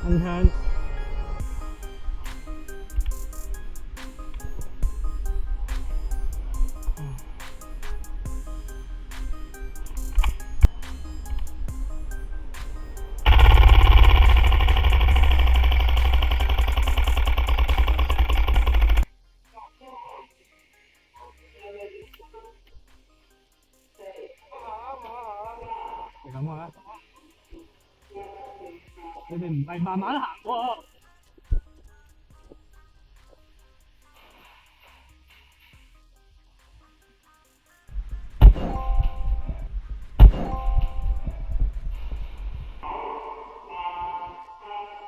อันเทิร์น你咁啊？你哋唔係慢慢行喎。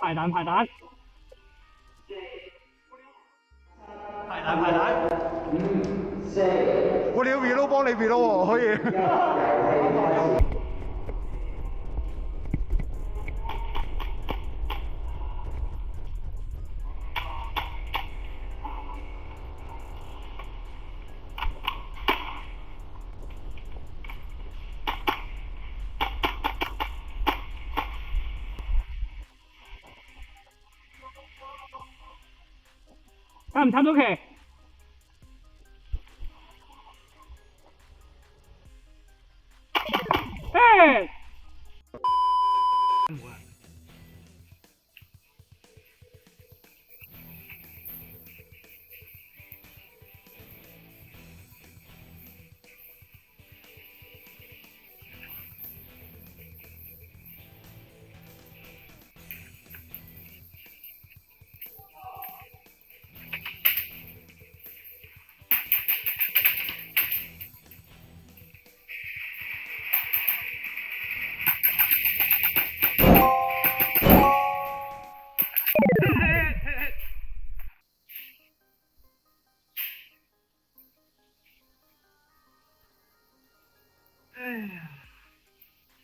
排蛋排蛋，排蛋排蛋。我哋要 reload 幫你 reload 喎，可以。差唔差到期？誒！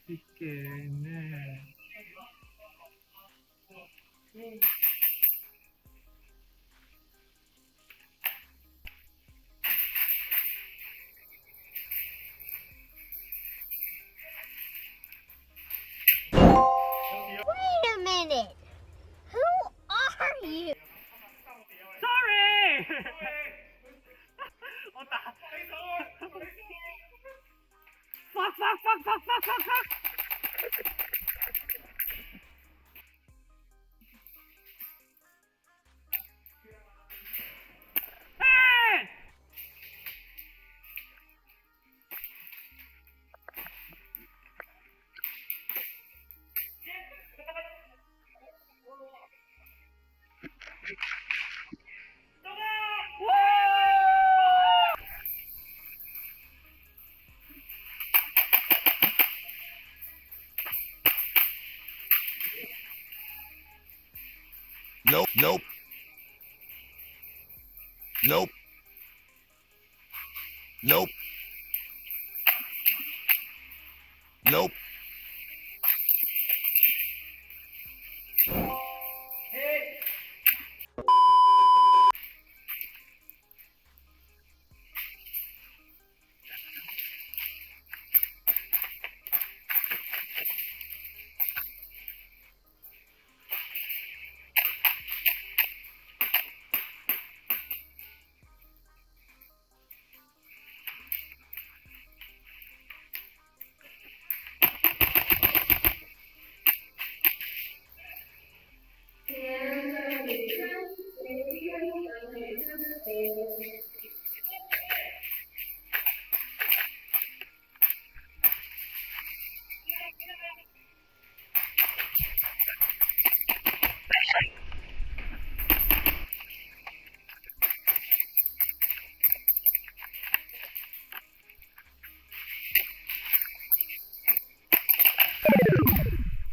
啲鏡咧，Wait a minute. Who are you? sorry 我打fuck。Nope, nope. Nope. Nope. Nope.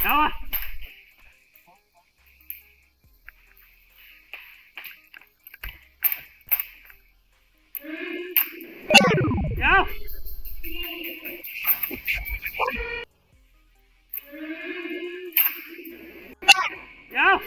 有啊！有！有！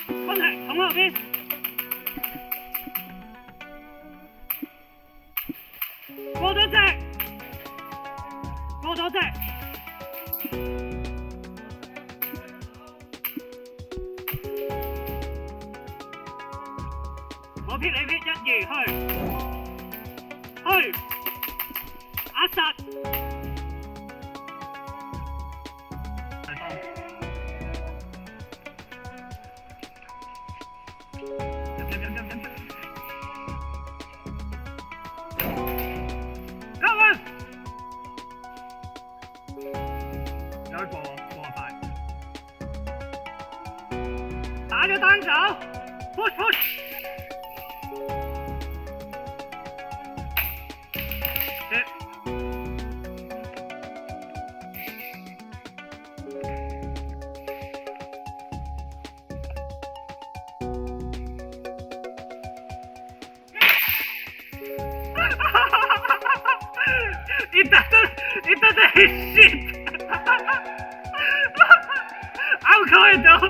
分嚟從後邊，過咗隻，過咗隻，我撇你撇1、2去，壓實。有一個快，打咗單手 ，push push，It doesn't hit shit. I'm going though.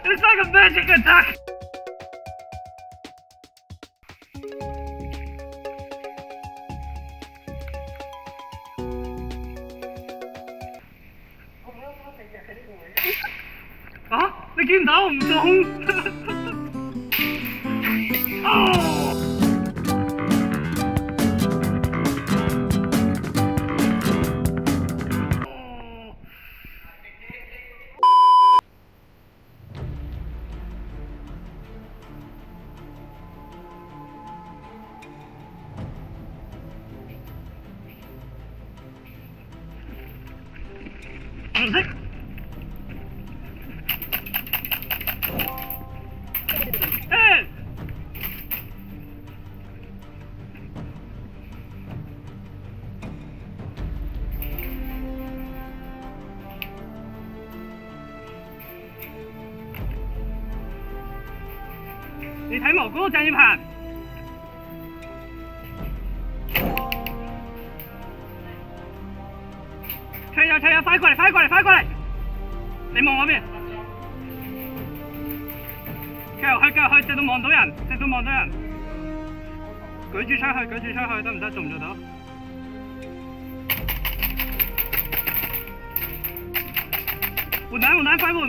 It's like a magic attack. 啊！你見唔到我唔中？哦！唔識。你睇蘑菇鄭業鵬，吹啊！快過嚟！你望我邊？繼續去，直到望到人。舉住出去，得唔得？做唔做到？換彈，快換！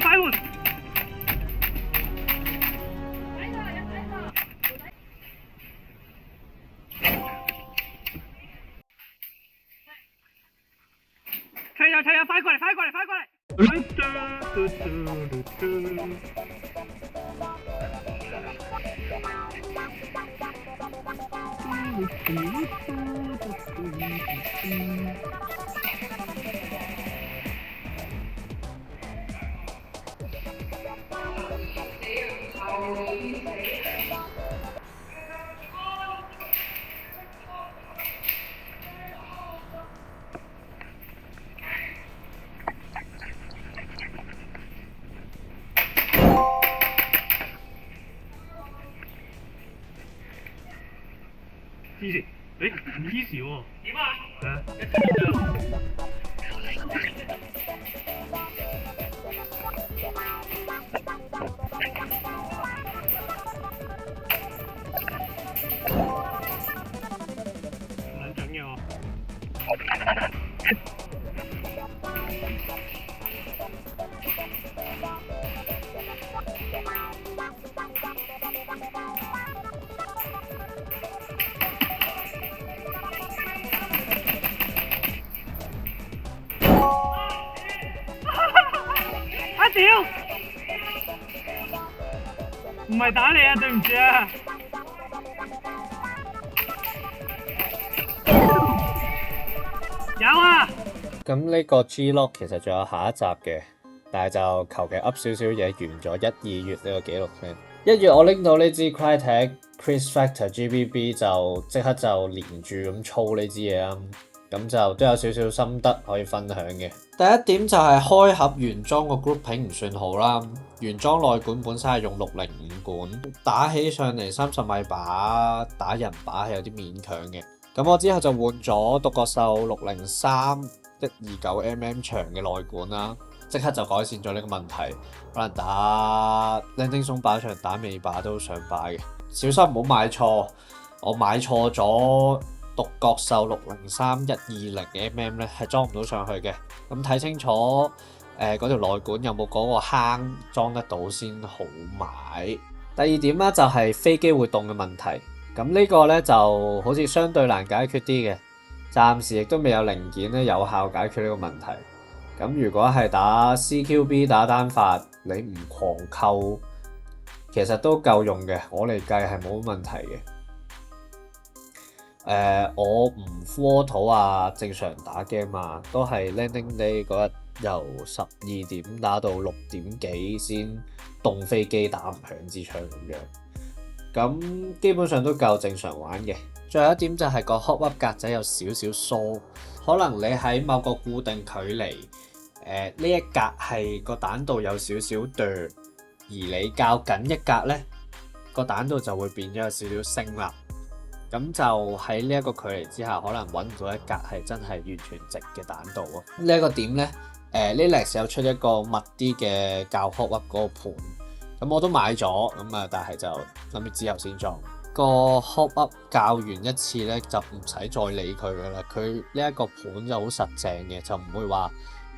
吹啊！快過嚟！easy， 唔 easy 喎。點啊？係啊。唔撚準嘅喎。屌！唔係打你啊，對唔住啊！有啊！咁呢個 Glog 其實仲有下一集嘅，但係就求其噏少少嘢完咗1、2月呢個記錄先。1月我拎到呢支 Krytac Kriss Vector GBB 就即刻就連住咁操呢支嘢啦。咁就都有少少心得可以分享嘅。第一點就係開盒原裝個 grouping 唔算好啦，原裝內管本身係用605管，打起上嚟30米把打人把係有啲勉強嘅。咁我之後就換咗獨角獸603 129mm 長嘅內管啦。即刻就改善咗呢個問題。可能打 landing 鬆把場打尾把都上把嘅，小心唔好買錯。我買錯咗獨角獸603120mm 咧，係裝唔到上去嘅。咁睇清楚嗰條內管有冇嗰個坑裝得到先好買。第二點啦，就係飛機會動嘅問題。咁呢個咧就好似相對難解決啲嘅，暫時亦都未有零件咧有效解決呢個問題。咁如果係打 CQB 打單發，你唔狂扣，其實都夠用嘅。我嚟計係冇問題嘅。我唔 full auto 啊，正常打 game 啊，都係 landing day 嗰日由12點打到6點幾先動飛機打唔響支槍咁樣。咁基本上都夠正常玩嘅。最後一點就係個 hop up 格仔有少少疏，可能你喺某個固定距離，呢一格係個彈道有少少墮，而你較緊一格呢，個彈道就會變咗有少少升啦。咁就喺呢一個距離之下，可能揾唔到一格係真係完全直嘅彈道咯。呢一個點呢，Linex 有出一個密啲嘅較 hop up 嗰個盤。咁我都買咗，咁啊，但係就諗住之後先裝。個 hop up 校完一次咧，就唔使再理佢噶啦。佢呢一個盤就好實淨嘅，就唔會話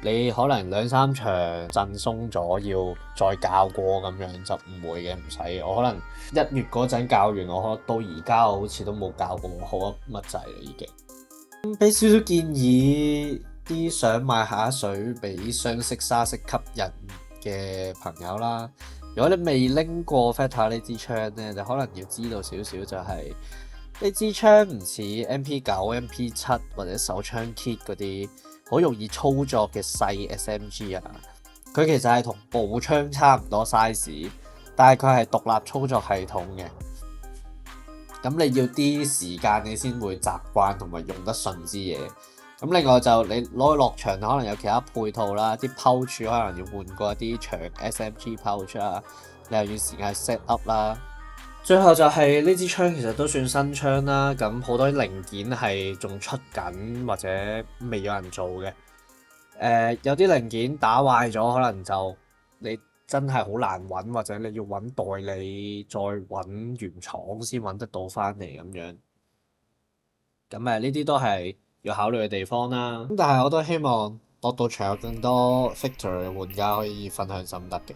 你可能2-3場震鬆咗要再校過咁樣，就唔會嘅，唔使。我可能1月嗰陣校完，我到而家我好似都冇校過 hop up 乜滯啦已經。俾少少建議啲想買下水俾雙色沙色吸引嘅朋友啦。如果你未拎過 Vector 呢支槍咧，就可能要知道少少，就係呢支槍唔似 MP9、MP7 或者手槍 kit 嗰啲好容易操作嘅細 SMG 啊。佢其實係同步槍差唔多 size， 但係佢係獨立操作系統嘅。咁你要啲時間你先會習慣同埋用得順支嘢。咁另外就你攞去落場，可能有其他配套啦，啲 pouch 可能要換過一啲長 SMG pouch 啦，你又要時間 set up 啦。最後就係呢支槍其實都算新槍啦，咁好多零件係仲出緊或者未有人做嘅。有啲零件打壞咗，可能就你真係好難揾，或者你要揾代理再揾原廠先揾得到翻嚟咁樣。咁呢啲都係要考慮嘅地方啦，咁但係我都希望落到場有更多 Vector 嘅玩家可以分享心得嘅。